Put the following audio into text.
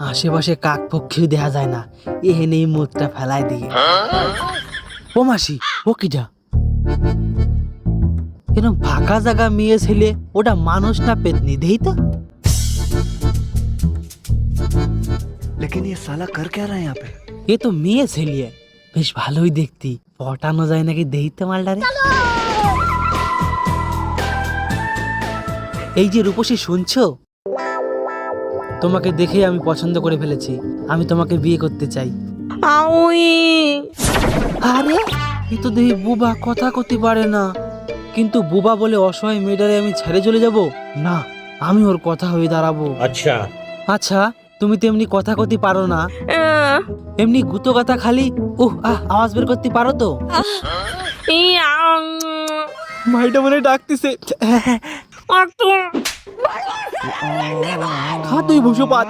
আশেপাশে কাক পক্ষীও দেখা যায় না, এহেনেই মুখটা ফেলাই দিয়ে। ও মাসি, ও কিটা? এরকম ফাঁকা জায়গা মেয়ে ছেলে, ওটা মানুষ না পেতনি, দেই তো। लेकिन ये साला कर क्या रहा है यहाँ पे? এ তো মেয়ে ছেলে, বেশ ভালোই দেখতি। পটানো যায় নাকি দেইতে মালটারে। এই যে রূপসী, শুনছো? তোমাকে দেখে আমি পছন্দ করে ফেলেছি, আমি তোমাকে বিয়ে করতে চাই। আরে এ তো দেখি বুবা, কথা কতি পারে না। কিন্তু বুবা বলে অসহায় মেয়েটারে আমি ছেড়ে চলে যাব না, আমি ওর কথা হয়ে দাঁড়াবো। अच्छा আচ্ছা, তুমি তো এমনি কথা কতি পারো না, এমনি গুতো কথা খালি আওয়াজ বের করতে পারো তো? ভাইটা মনে ডাকতেছে। খা তুই ভুষো পাত।